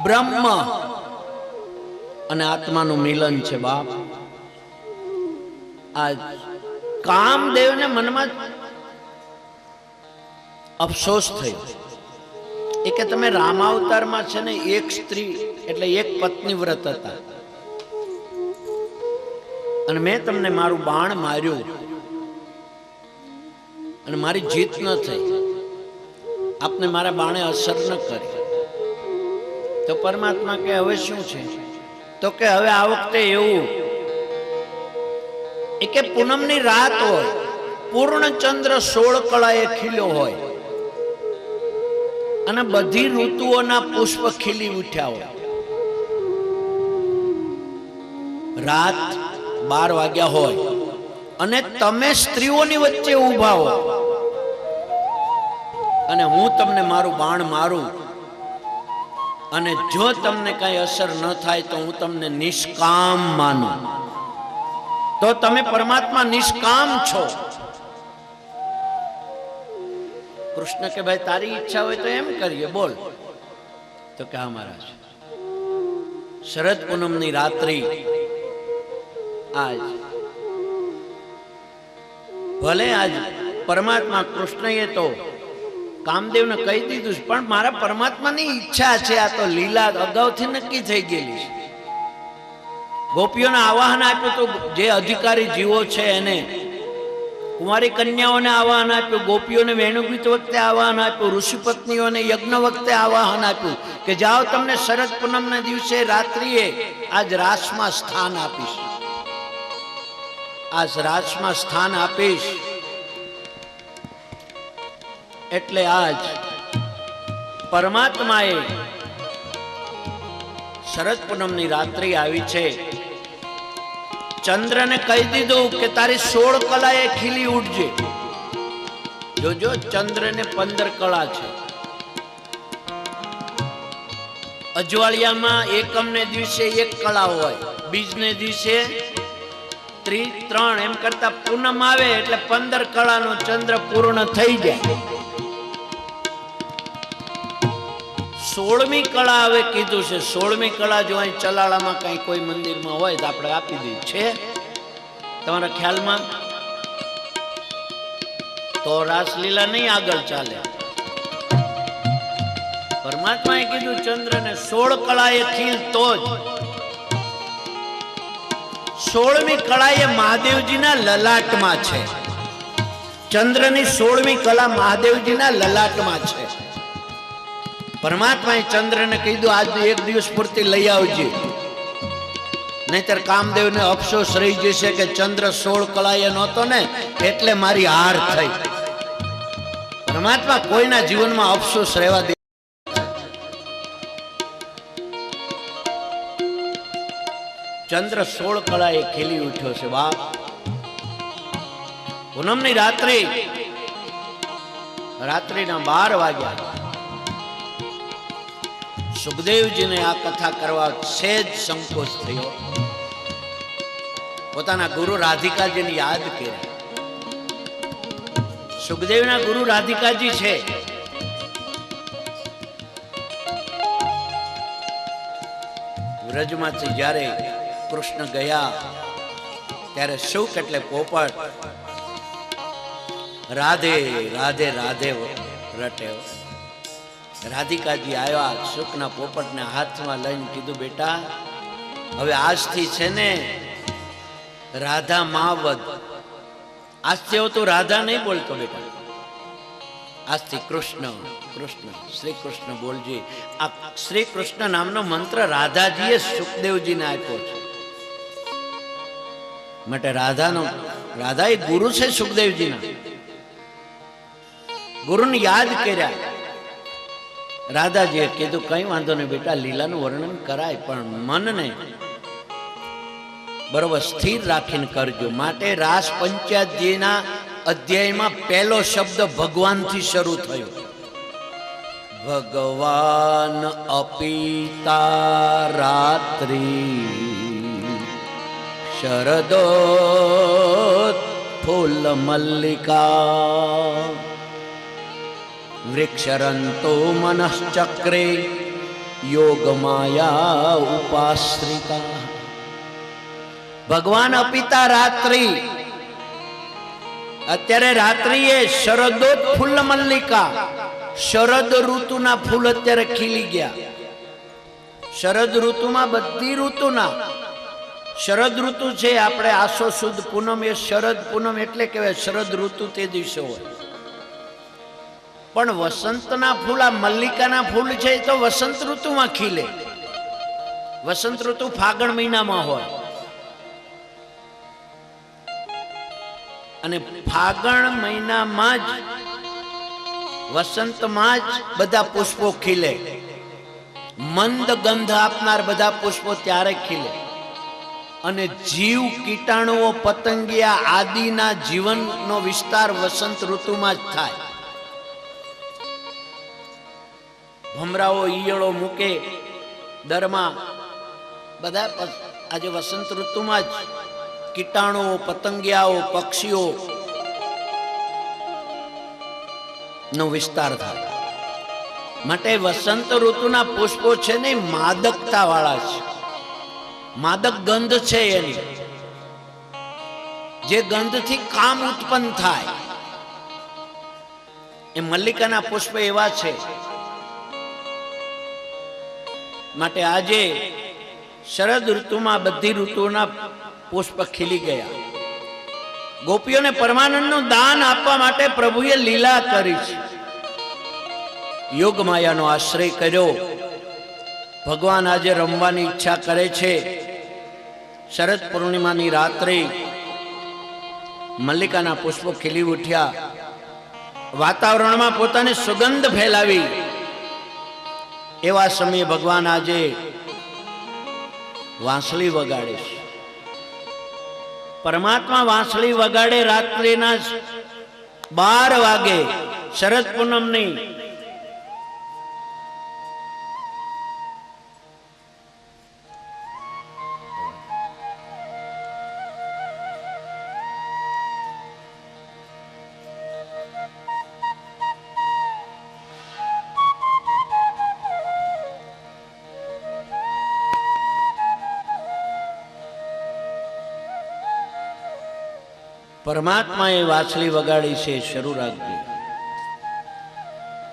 બ્રહ્મ અને આત્માનું મિલન છે. બાપ, આ કામદેવને મનમાં અફસોસ થયો એ કે તમે રામાવતારમાં છે ને એક સ્ત્રી એટલે એક પત્ની વ્રત હતા, અને મેં તમને મારું બાણ માર્યું અને મારી જીત ન થઈ, આપને મારા બાણે અસર ન કરી. તો પરમાત્મા કે હવે શું છે? તો કે હવે આ વખતે એવું એ કે પૂનમની રાત હોય, પૂર્ણ ચંદ્ર 16 કળાએ ખીલ્યો હોય અને બધી ઋતુઓના પુષ્પ ખીલી ઉઠ્યા હોય, રાત 12 વાગ્યા હોય અને તમે સ્ત્રીઓની વચ્ચે ઊભા હો અને હું તમને મારું બાણ મારું અને જો તમને કઈ અસર ન થાય તો હું તમને નિષ્કામ માનું, તો તમે પરમાત્મા નિષ્કામ છો. કૃષ્ણ કે ભાઈ તારી ઈચ્છા હોય તો એમ કરીએ, બોલ. તો કે હા મહારાજ. શરદ પૂનમની રાત્રિ આજ ભલે આજ પરમાત્મા કૃષ્ણએ તો કામદેવને કહી દીધું, પણ મારા પરમાત્માની ઈચ્છા છે. આ તો લીલા અગાઉથી નક્કી થઈ ગયેલી છે. ગોપીઓને આવાહન આપ્યું તો જે અધિકારી જીવો છે એને, કુંવારી કન્યાઓને આવાહન આપ્યું, ગોપીઓને વેણુગીત વખતે આવાહન આપ્યું, ઋષિ પત્નીઓને યજ્ઞ વખતે આવાહન આપ્યું કે જાઓ તમને શરદ પૂનમના દિવસે રાત્રિએ આજ રાસમાં સ્થાન આપીશ, આજ રાસમાં સ્થાન આપીશ. એટલે આજ પરમાત્માએ શરદ પૂનમની રાત્રિ આવી છે. ચંદ્રને કહી દીધું કે તારી 16 કલાએ ખીલી ઉઠજે. જોજો ચંદ્રને 15 કળા છે. અજવાળિયામાં એકમને દિવસે 1 કળા હોય, બીજને દિવસે 3 એમ કરતા પૂનમ આવે એટલે 15 કળાનો ચંદ્ર પૂર્ણ થઈ જાય. 16મી કળા હવે કીધું છે. 16મી કળા જો અહીં ચલાળામાં કઈ કોઈ મંદિરમાં હોય તો આપણે આપી દઈએ. છે તમારા ખ્યાલમાં? તો રાસલીલા નહીં આગળ ચાલે. પરમાત્માએ કીધું ચંદ્રને 16 કળાએ ખીલ તો જ. 16મી કળા એ મહાદેવજીના લલાટમાં છે. ચંદ્રની 16મી કળા મહાદેવજીના લલાટમાં છે. પરમાત્માએ ચંદ્રને કીધું આજ એક દિવસ પૂરતી લઈ આવજે, નહીતર કામદેવને અફસોસ રહી જશે કે ચંદ્ર 16 કળાએ નહોતો ને એટલે મારી હાર થઈ. પરમાત્મા કોઈના જીવનમાં અફસોસ રહેવા દે. ચંદ્ર 16 કળાએ ખીલી ઉઠ્યો છે બાપ. પૂનમની રાત્રિના 12 વાગ્યા. સુખદેવજીને આ કથા કરવા સહેજ સંકોચ થયો. પોતાના ગુરુ રાધિકાજીને યાદ કર્યા. સુખદેવના ગુરુ રાધિકાજી છે. વ્રજમાંથી જ્યારે કૃષ્ણ ગયા ત્યારે શુક એટલે પોપટ રાધે રાધે રાધે રટે. રાધિકાજી આવ્યા, શુકના પોપટને હાથમાં લઈને કીધું બેટા હવે આજથી છે ને રાધા માવદ. આજથી હવે તું રાધા નહીં બોલતો બેટા, આજથી કૃષ્ણ કૃષ્ણ શ્રી કૃષ્ણ બોલજે. આ શ્રી કૃષ્ણ નામનો મંત્ર રાધાજીએ સુખદેવજીને આપ્યો છે. માટે રાધા એ ગુરુ છે સુખદેવજીના. ગુરુને યાદ કર્યા. રાધાજીએ કીધું કઈ વાંધો નહીં બેટા, લીલાનું વર્ણન કરાય પણ મનને બરોબર સ્થિર રાખીને કરજો. માટે રાસ પંચાયતજીના અધ્યાયમાં પહેલો શબ્દ ભગવાનથી શરૂ થયો. ભગવાન અપિતા રાત્રિ શરદોત ફૂલ મલ્લિકા વૃક્ષરંતો મનશ્ચક્રે યોગ માયા ઉપાશ્રિતા. ભગવાન અપિતા રાત્રિ, અત્યારે રાત્રિ એ શરદોત ફૂલ મલ્લિકા, શરદ ઋતુના ફૂલ અત્યારે ખીલી ગયા. શરદ ઋતુમાં બધી ઋતુના, શરદ ઋતુ છે આપણે આસો સુદ પૂનમ એ શરદ પૂનમ એટલે કહેવાય શરદ ઋતુ તે દિવસે હોય. પણ વસંતના ફૂલ આ મલ્લિકાના ફૂલ છે તો વસંત ઋતુમાં ખીલે. વસંત ઋતુ ફાગણ મહિનામાં હોય અને ફાગણ મહિનામાં જ વસંતમાં જ બધા પુષ્પો ખીલે. મંદ ગંધ આપનાર બધા પુષ્પો ત્યારે ખીલે. અને જીવ કીટાણુઓ પતંગિયા આદિના જીવનનો વિસ્તાર વસંત ઋતુમાં જ થાય. ભમરાઓ ઈયળો મૂકે દરમાં, બધા આજે વસંત ઋતુમાં જ કીટાણુઓ પતંગિયાઓ પક્ષીઓ નો વિસ્તાર થાય. માટે વસંત ઋતુના પુષ્પો છે ને માદકતા વાળા છે, માદક ગંધ છે એની, જે ગંધથી કામ ઉત્પન્ન થાય. એ મલ્લિકાના પુષ્પ એવા છે. માટે આજે શરદ ઋતુમાં બધી ઋતુના પુષ્પ ખીલી ગયા. ગોપીઓને પરમાનંદનું દાન આપવા માટે પ્રભુએ લીલા કરી છે. યોગ માયાનો આશ્રય કર્યો. ભગવાન આજે રમવાની ઈચ્છા કરે છે. શરદ પૂર્ણિમાની રાત્રે મલ્લિકાના પુષ્પો ખીલી ઉઠ્યા, વાતાવરણમાં પોતાની સુગંધ ફેલાવી. એવા સમયે ભગવાન આજે વાંસળી વગાડે છે. પરમાત્મા વાંસળી વગાડે રાત્રિના 12 વાગે શરદ પૂનમની. પરમાત્માએ વાંસળી વગાડી છે, શરૂ રાખજો.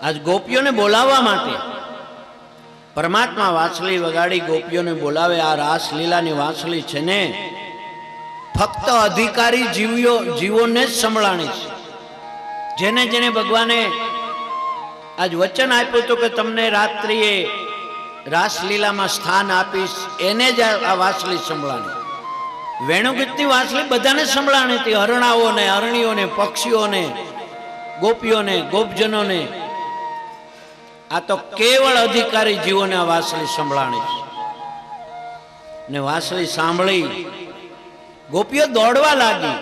આજ ગોપીઓને બોલાવવા માટે પરમાત્મા વાંસળી વગાડી ગોપીઓને બોલાવે. આ રાસલીલાની વાંસળી છે ને ફક્ત અધિકારી જીવોને જ સંભળાણી છે. જેને જેને ભગવાને આજ વચન આપ્યું હતું કે તમને રાત્રિએ રાસલીલામાં સ્થાન આપીશ, એને જ આ વાંસળી સંભળાણી. વેણુગીતની વાંસળી બધાને સંભળાણી હતી, હરણાઓને, હરણીઓને, પક્ષીઓને, ગોપીઓને, ગોપજનોને. આ તો કેવળ અધિકારી જીવોને આ વાંસળી સંભળાણી છે. ને વાંસળી સાંભળી ગોપીઓ દોડવા લાગી.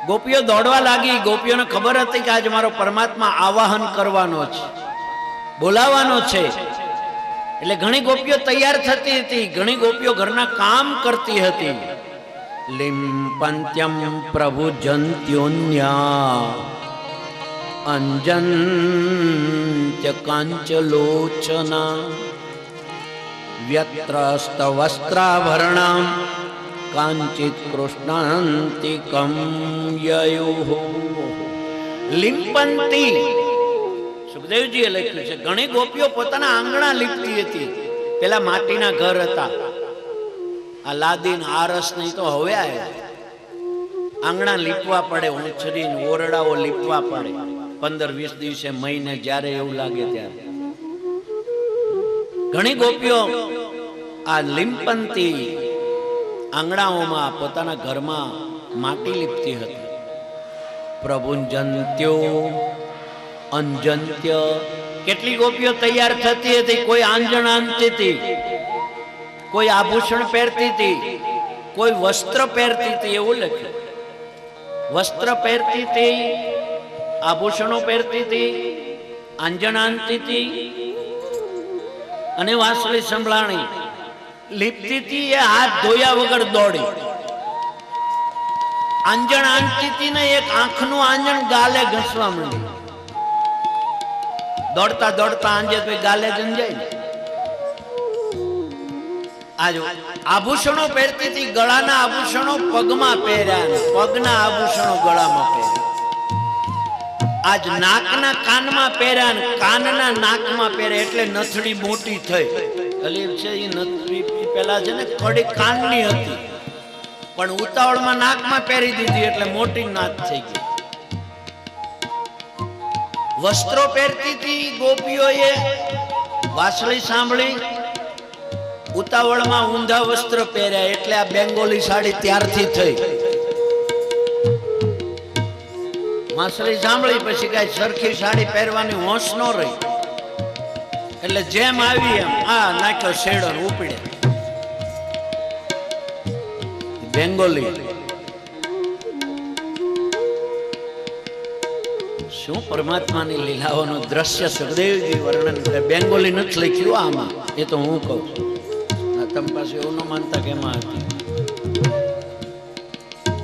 ગોપીઓ દોડવા લાગી. ગોપીઓને ખબર હતી કે આજે મારો પરમાત્મા આવાહન કરવાનો છે, બોલાવાનો છે. એટલે ઘણી ગોપીઓ તૈયાર થતી હતી, ઘણી ગોપીઓ ઘરના કામ કરતી હતી. લિંપંત્યમ પ્રભુ જંત્યોન્યા અંજન્ત્ય કાંચલોચના વ્યત્રસ્ત વસ્ત્રાભરણામ કાંચિત કૃષ્ણાંતિકમ યયુઃ. લિંપંતી સુખદેવજીએ લખ્યું છે, ઘણી ગોપીઓ પોતાના આંગણા લીપતી હતી. પેલા માટીના ઘર હતા, આ લાદીન આરસ નહીં તો હવે આવ્યા. આંગણા લીપવા પડે, ઓછરી ઓરડાઓ લીપવા પડે. 15-20 દિવસે, મહિને, જ્યારે એવું લાગે ત્યારે. ઘણી ગોપીઓ આ લિંપંતી આંગણાઓમાં પોતાના ઘરમાં માટી લીપતી હતી. પ્રભુંજંત્યો અંજંત્ય. કેટલી ગોપીઓ તૈયાર થતી હતી. કોઈ આંજણ આંતતી હતી, કોઈ આભૂષણ પહેરતી હતી, કોઈ વસ્ત્ર પહેરતી હતી. એવું લખ્યું, વસ્ત્ર પહેરતી હતી, આભૂષણો પહેરતી હતી, આંજણ આંતતી હતી અને વાંસળી સંભળાણી. લીપતી હતી એ હાથ ધોયા વગર દોડી. આંજણ આંતતી હતી ને એક આંખનું આંજણ ગાલે ઘસવા માંડી. દોડતા દોડતા આંજે તો ગાલે જંજાય ને. આજ આભૂષણો પહેરતી હતી, ગળાના આભૂષણો પગમાં પહેર્યા, પગના આભૂષણો ગળામાં પહેર્યા. આજ નાકના કાનમાં પહેર્યા, કાનના નાકમાં પહેર્યા. એટલે નથડી મોટી થઈ. કલીર છે એ નથડી પેલા છે ને કડી કાનની હતી, પણ ઉતાવળમાં નાકમાં પહેરી દીધી એટલે મોટી નાક થઈ ગઈ. વસ્ત્રો પહેરતી હતી ગોપીઓએ. વાંસળી સાંભળી, ઉતાવળમાં ઊંધા વસ્ત્ર પહેર્યા. એટલે આ બેંગોલી સાડી ત્યારથી થઈ. વાંસળી સાંભળી પછી કઈ સરખી સાડી પહેરવાની હોશ ન રહી. એટલે જેમ આવી એમ આ નાખ્યો શેડો ઉપડે. બેંગોલી. શું પરમાત્માની લીલાઓનું દ્રશ્ય સુખદેવજી વર્ણન કરે. બેંગોલી નથી લખ્યું આમાં, એ તો હું કહું છું. તમે પાસે એવું ન માનતા કે એમાં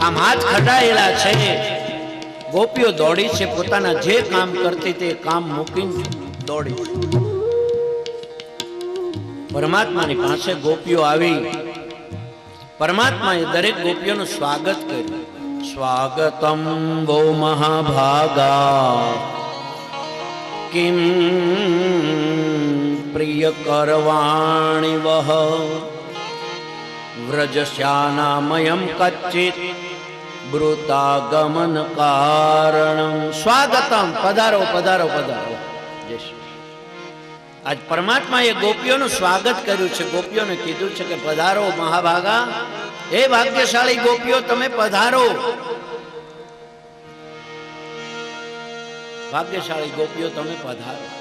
આમ હાથ ખડાયેલા છે. ગોપીઓ દોડી છે, પોતાના જે કામ કરતી તે કામ મૂકીને દોડી. પરમાત્માની પાસે ગોપીઓ આવી. પરમાત્માએ દરેક ગોપીઓનું સ્વાગત કર્યું. સ્વાગતમ વો મહાભાગા કિમ પ્રિય કરવાણી વહ વ્રજશ્યાનામયમ કચ્ચિત બ્રુતાગમન કારણમ. સ્વાગતમ, પધારો પધારો પધારો. જય શ્રી. આજ પરમાત્માએ ગોપીઓનું સ્વાગત કર્યું છે. ગોપીઓને કીધું છે કે પધારો મહાભાગા, હે ભાગ્યશાળી ગોપીઓ, તમે પધારો. ભાગ્યશાળી ગોપીઓ, તમે પધારો.